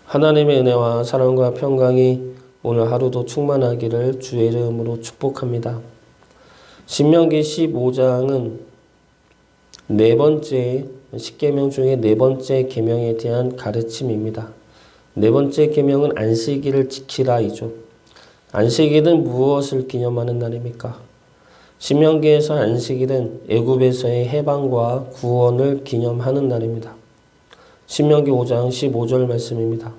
하나님의 은혜와 사랑과 평강이 오늘 하루도 충만하기를 주의 이름으로 축복합니다. 신명기 15장은 네 번째 십계명 중에 네 번째 계명에 대한 가르침입니다. 네 번째 계명은 안식일을 지키라이죠. 안식일은 무엇을 기념하는 날입니까? 신명기에서 안식일은 애굽에서의 해방과 구원을 기념하는 날입니다. 신명기 5장 15절 말씀입니다.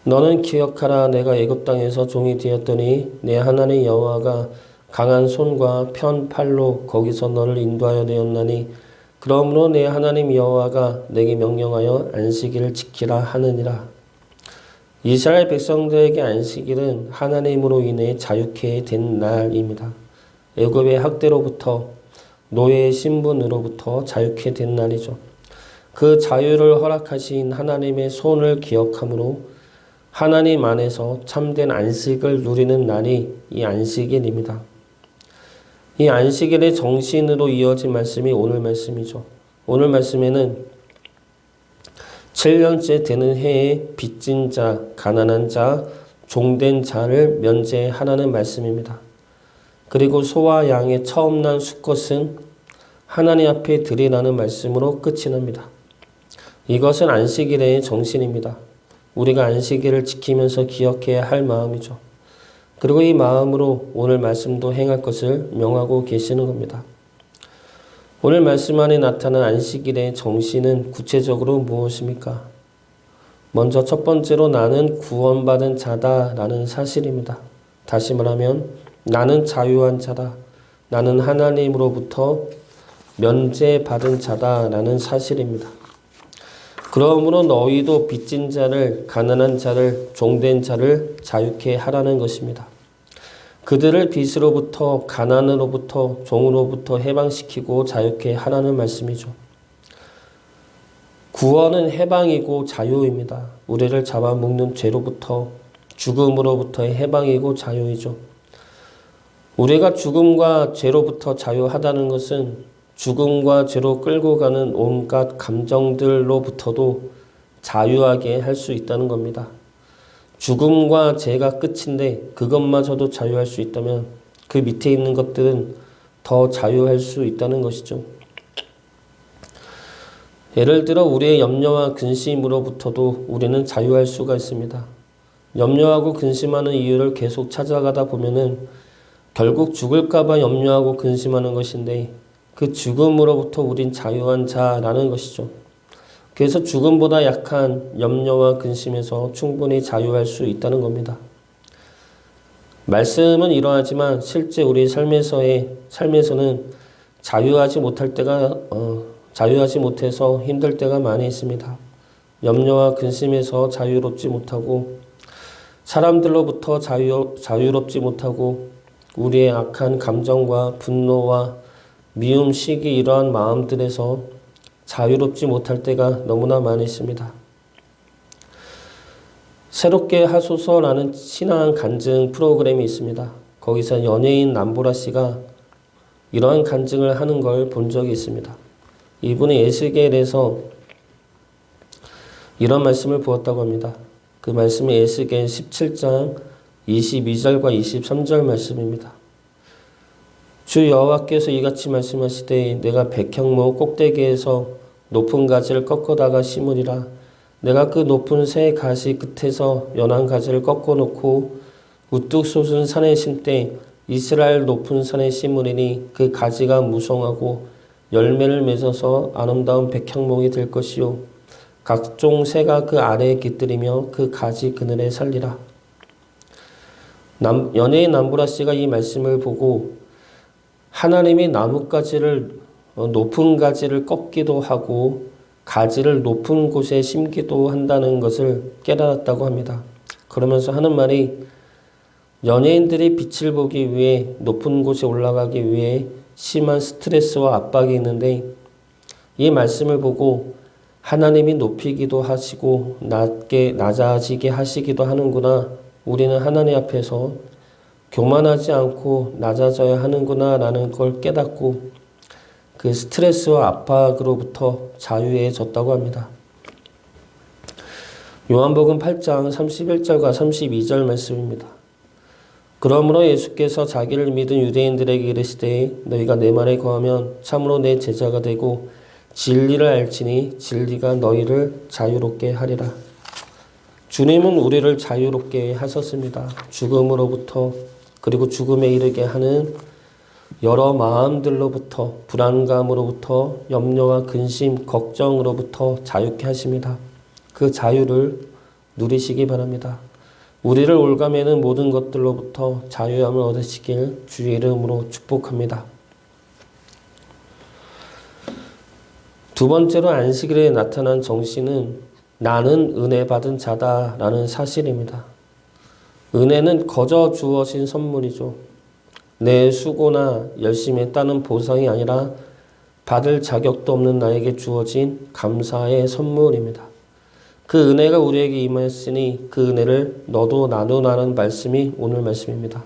너는 기억하라. 내가 애굽 땅에서 종이 되었더니 내 하나님 여호와가 강한 손과 편 팔로 거기서 너를 인도하여 내었나니 그러므로 내 하나님 여호와가 내게 명령하여 안식일을 지키라 하느니라. 이스라엘 백성들에게 안식일은 하나님으로 인해 자유케 된 날입니다. 애굽의 학대로부터 노예의 신분으로부터 자유케 된 날이죠. 그 자유를 허락하신 하나님의 손을 기억함으로 하나님 안에서 참된 안식을 누리는 날이 이 안식일입니다. 이 안식일의 정신으로 이어진 말씀이 오늘 말씀이죠. 오늘 말씀에는 7년째 되는 해에 빚진 자, 가난한 자, 종된 자를 면제하라는 말씀입니다. 그리고 소와 양의 처음 난 수컷은 하나님 앞에 드리라는 말씀으로 끝이 납니다. 이것은 안식일의 정신입니다. 우리가 안식일을 지키면서 기억해야 할 마음이죠. 그리고 이 마음으로 오늘 말씀도 행할 것을 명하고 계시는 겁니다. 오늘 말씀 안에 나타난 안식일의 정신은 구체적으로 무엇입니까? 먼저 첫 번째로 나는 구원받은 자다라는 사실입니다. 다시 말하면 나는 자유한 자다. 나는 하나님으로부터 면제받은 자다라는 사실입니다. 그러므로 너희도 빚진 자를, 가난한 자를, 종된 자를 자유케 하라는 것입니다. 그들을 빚으로부터, 가난으로부터, 종으로부터 해방시키고 자유케 하라는 말씀이죠. 구원은 해방이고 자유입니다. 우리를 잡아먹는 죄로부터, 죽음으로부터의 해방이고 자유이죠. 우리가 죽음과 죄로부터 자유하다는 것은 죽음과 죄로 끌고 가는 온갖 감정들로부터도 자유하게 할 수 있다는 겁니다. 죽음과 죄가 끝인데 그것마저도 자유할 수 있다면 그 밑에 있는 것들은 더 자유할 수 있다는 것이죠. 예를 들어 우리의 염려와 근심으로부터도 우리는 자유할 수가 있습니다. 염려하고 근심하는 이유를 계속 찾아가다 보면은 결국 죽을까봐 염려하고 근심하는 것인데 그 죽음으로부터 우린 자유한 자라는 것이죠. 그래서 죽음보다 약한 염려와 근심에서 충분히 자유할 수 있다는 겁니다. 말씀은 이러하지만 실제 우리 삶에서는 자유하지 못해서 힘들 때가 많이 있습니다. 염려와 근심에서 자유롭지 못하고 사람들로부터 자유롭지 못하고 우리의 악한 감정과 분노와 미움, 시기 이러한 마음들에서 자유롭지 못할 때가 너무나 많이 있습니다. 새롭게 하소서라는 신앙 간증 프로그램이 있습니다. 거기서 연예인 남보라 씨가 이러한 간증을 하는 걸 본 적이 있습니다. 이분이 에스겔에서 이런 말씀을 보았다고 합니다. 그 말씀이 에스겔 17장 22절과 23절 말씀입니다. 주 여호와께서 이같이 말씀하시되 내가 백향목 꼭대기에서 높은 가지를 꺾어다가 심으리라. 내가 그 높은 새 가시 끝에서 연한 가지를 꺾어놓고 우뚝 솟은 산에 심되 이스라엘 높은 산에 심으리니 그 가지가 무성하고 열매를 맺어서 아름다운 백향목이 될 것이요 각종 새가 그 아래에 깃들이며 그 가지 그늘에 살리라. 연예인 남보라 씨가 이 말씀을 보고 하나님이 나뭇가지를 높은 가지를 꺾기도 하고 가지를 높은 곳에 심기도 한다는 것을 깨달았다고 합니다. 그러면서 하는 말이 연예인들이 빛을 보기 위해 높은 곳에 올라가기 위해 심한 스트레스와 압박이 있는데 이 말씀을 보고 하나님이 높이기도 하시고 낮아지게 하시기도 하는구나. 우리는 하나님 앞에서 교만하지 않고 낮아져야 하는구나 라는 걸 깨닫고 그 스트레스와 압박으로부터 자유해졌다고 합니다. 요한복음 8장 31절과 32절 말씀입니다. 그러므로 예수께서 자기를 믿은 유대인들에게 이르시되 너희가 내 말에 거하면 참으로 내 제자가 되고 진리를 알지니 진리가 너희를 자유롭게 하리라. 주님은 우리를 자유롭게 하셨습니다. 죽음으로부터 그리고 죽음에 이르게 하는 여러 마음들로부터 불안감으로부터 염려와 근심, 걱정으로부터 자유케 하십니다. 그 자유를 누리시기 바랍니다. 우리를 올가매는 모든 것들로부터 자유함을 얻으시길 주의 이름으로 축복합니다. 두 번째로 안식일에 나타난 정신은 나는 은혜 받은 자다라는 사실입니다. 은혜는 거저 주어진 선물이죠. 내 수고나 열심히 했다는 보상이 아니라 받을 자격도 없는 나에게 주어진 감사의 선물입니다. 그 은혜가 우리에게 임하였으니 그 은혜를 너도 나누라는 말씀이 오늘 말씀입니다.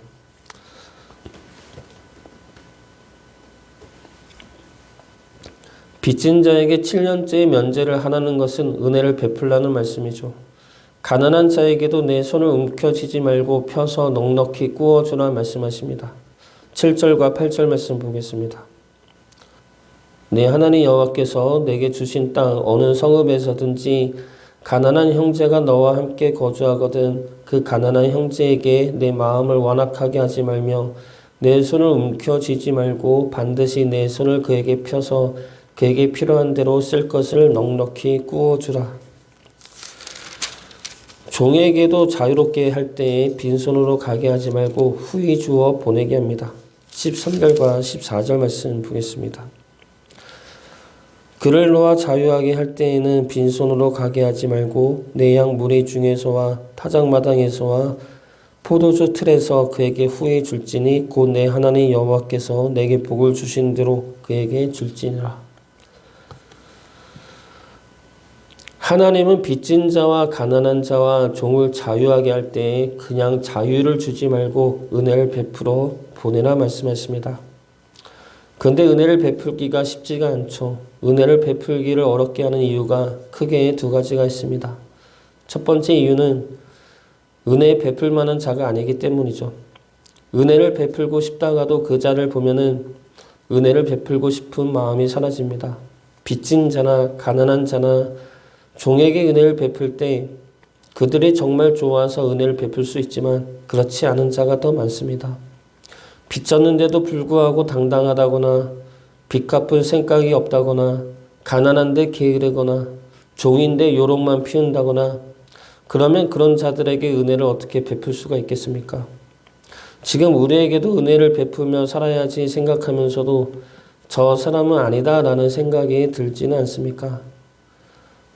빚진 자에게 7년째 면제를 하라는 것은 은혜를 베풀라는 말씀이죠. 가난한 자에게도 내 손을 움켜쥐지 말고 펴서 넉넉히 구워주라 말씀하십니다. 7절과 8절 말씀 보겠습니다. 내 하나님 여호와께서 내게 주신 땅 어느 성읍에서든지 가난한 형제가 너와 함께 거주하거든 그 가난한 형제에게 내 마음을 완악하게 하지 말며 내 손을 움켜쥐지 말고 반드시 내 손을 그에게 펴서 그에게 필요한 대로 쓸 것을 넉넉히 구워주라. 종에게도 자유롭게 할 때에 빈손으로 가게 하지 말고 후히 주어 보내게 합니다. 13절과 14절 말씀 보겠습니다. 그를 놓아 자유하게 할 때에는 빈손으로 가게 하지 말고 내 양 무리 중에서와 타작마당에서와 포도주 틀에서 그에게 후히 줄지니 곧 내 하나님 여호와께서 내게 복을 주신 대로 그에게 줄지니라. 하나님은 빚진 자와 가난한 자와 종을 자유하게 할 때에 그냥 자유를 주지 말고 은혜를 베풀어 보내라 말씀하십니다. 그런데 은혜를 베풀기가 쉽지가 않죠. 은혜를 베풀기를 어렵게 하는 이유가 크게 두 가지가 있습니다. 첫 번째 이유는 은혜 베풀 만한 자가 아니기 때문이죠. 은혜를 베풀고 싶다가도 그 자를 보면은 은혜를 베풀고 싶은 마음이 사라집니다. 빚진 자나 가난한 자나 종에게 은혜를 베풀 때 그들이 정말 좋아서 은혜를 베풀 수 있지만 그렇지 않은 자가 더 많습니다. 빚졌는데도 불구하고 당당하다거나 빚 갚을 생각이 없다거나 가난한데 게으르거나 종인데 요롱만 피운다거나 그러면 그런 자들에게 은혜를 어떻게 베풀 수가 있겠습니까? 지금 우리에게도 은혜를 베풀며 살아야지 생각하면서도 저 사람은 아니다라는 생각이 들지는 않습니까?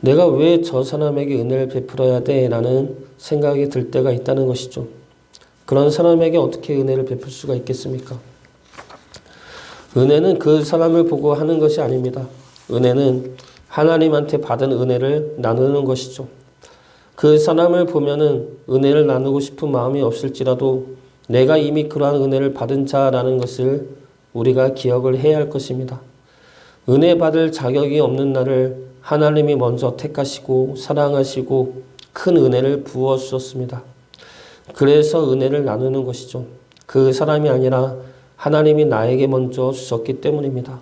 내가 왜 저 사람에게 은혜를 베풀어야 돼? 라는 생각이 들 때가 있다는 것이죠. 그런 사람에게 어떻게 은혜를 베풀 수가 있겠습니까? 은혜는 그 사람을 보고 하는 것이 아닙니다. 은혜는 하나님한테 받은 은혜를 나누는 것이죠. 그 사람을 보면은 은혜를 나누고 싶은 마음이 없을지라도 내가 이미 그러한 은혜를 받은 자라는 것을 우리가 기억을 해야 할 것입니다. 은혜 받을 자격이 없는 나를 하나님이 먼저 택하시고 사랑하시고 큰 은혜를 부어 주셨습니다. 그래서 은혜를 나누는 것이죠. 그 사람이 아니라 하나님이 나에게 먼저 주셨기 때문입니다.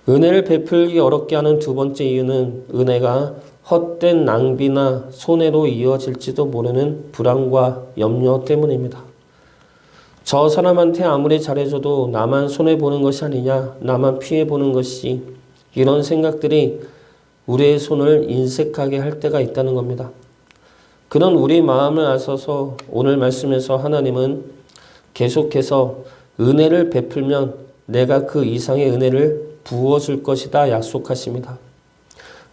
은혜를 베풀기 어렵게 하는 두 번째 이유는 은혜가 헛된 낭비나 손해로 이어질지도 모르는 불안과 염려 때문입니다. 저 사람한테 아무리 잘해줘도 나만 손해보는 것이 아니냐, 나만 피해보는 것이 이런 생각들이 우리의 손을 인색하게 할 때가 있다는 겁니다. 그런 우리 마음을 아셔서 오늘 말씀에서 하나님은 계속해서 은혜를 베풀면 내가 그 이상의 은혜를 부어줄 것이다 약속하십니다.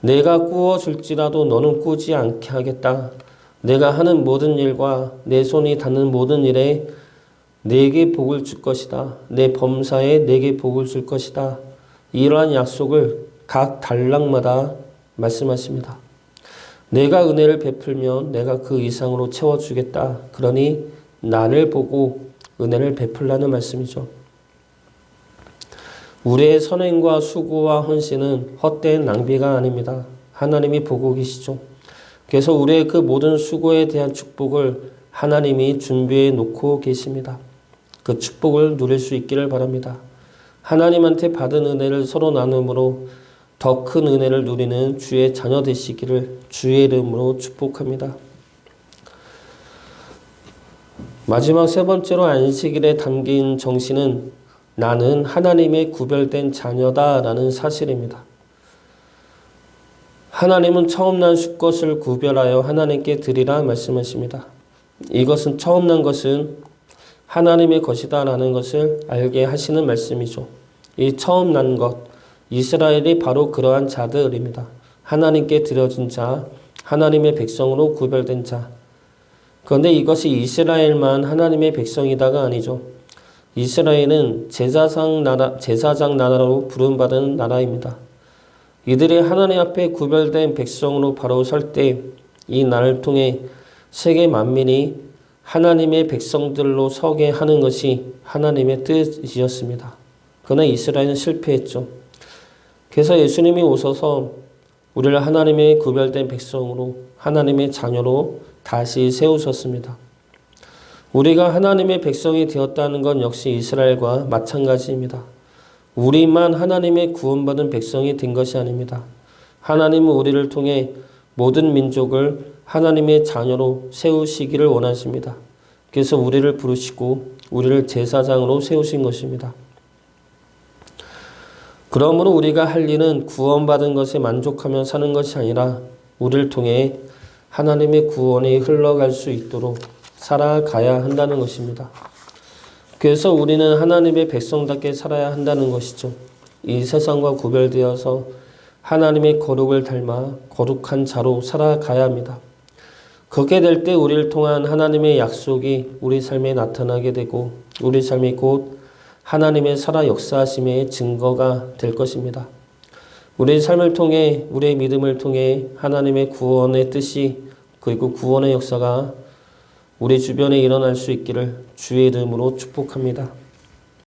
내가 구워줄지라도 너는 꾸지 않게 하겠다. 내가 하는 모든 일과 내 손이 닿는 모든 일에 내게 복을 줄 것이다. 내 범사에 내게 복을 줄 것이다. 이러한 약속을 각 단락마다 말씀하십니다. 내가 은혜를 베풀면 내가 그 이상으로 채워주겠다. 그러니 나를 보고 은혜를 베풀라는 말씀이죠. 우리의 선행과 수고와 헌신은 헛된 낭비가 아닙니다. 하나님이 보고 계시죠. 그래서 우리의 그 모든 수고에 대한 축복을 하나님이 준비해 놓고 계십니다. 그 축복을 누릴 수 있기를 바랍니다. 하나님한테 받은 은혜를 서로 나눔으로 더 큰 은혜를 누리는 주의 자녀 되시기를 주의 이름으로 축복합니다. 마지막 세 번째로 안식일에 담긴 정신은 나는 하나님의 구별된 자녀다라는 사실입니다. 하나님은 처음 난 수것을 구별하여 하나님께 드리라 말씀하십니다. 이것은 처음 난 것은 하나님의 것이다라는 것을 알게 하시는 말씀이죠. 이 처음 난 것, 이스라엘이 바로 그러한 자들입니다. 하나님께 드려진 자, 하나님의 백성으로 구별된 자. 그런데 이것이 이스라엘만 하나님의 백성이다가 아니죠. 이스라엘은 제사장 나라로 부름받은 나라입니다. 이들이 하나님 앞에 구별된 백성으로 바로 설 때 이 날을 통해 세계 만민이 하나님의 백성들로 서게 하는 것이 하나님의 뜻이었습니다. 그러나 이스라엘은 실패했죠. 그래서 예수님이 오셔서 우리를 하나님의 구별된 백성으로 하나님의 자녀로 다시 세우셨습니다. 우리가 하나님의 백성이 되었다는 건 역시 이스라엘과 마찬가지입니다. 우리만 하나님의 구원받은 백성이 된 것이 아닙니다. 하나님은 우리를 통해 모든 민족을 하나님의 자녀로 세우시기를 원하십니다. 그래서 우리를 부르시고 우리를 제사장으로 세우신 것입니다. 그러므로 우리가 할 일은 구원받은 것에 만족하며 사는 것이 아니라 우리를 통해 하나님의 구원이 흘러갈 수 있도록 살아가야 한다는 것입니다. 그래서 우리는 하나님의 백성답게 살아야 한다는 것이죠. 이 세상과 구별되어서 하나님의 거룩을 닮아 거룩한 자로 살아가야 합니다. 그렇게 될 때 우리를 통한 하나님의 약속이 우리 삶에 나타나게 되고 우리 삶이 곧 하나님의 살아 역사하심의 증거가 될 것입니다. 우리의 삶을 통해 우리의 믿음을 통해 하나님의 구원의 뜻이 그리고 구원의 역사가 우리 주변에 일어날 수 있기를 주의 이름으로 축복합니다.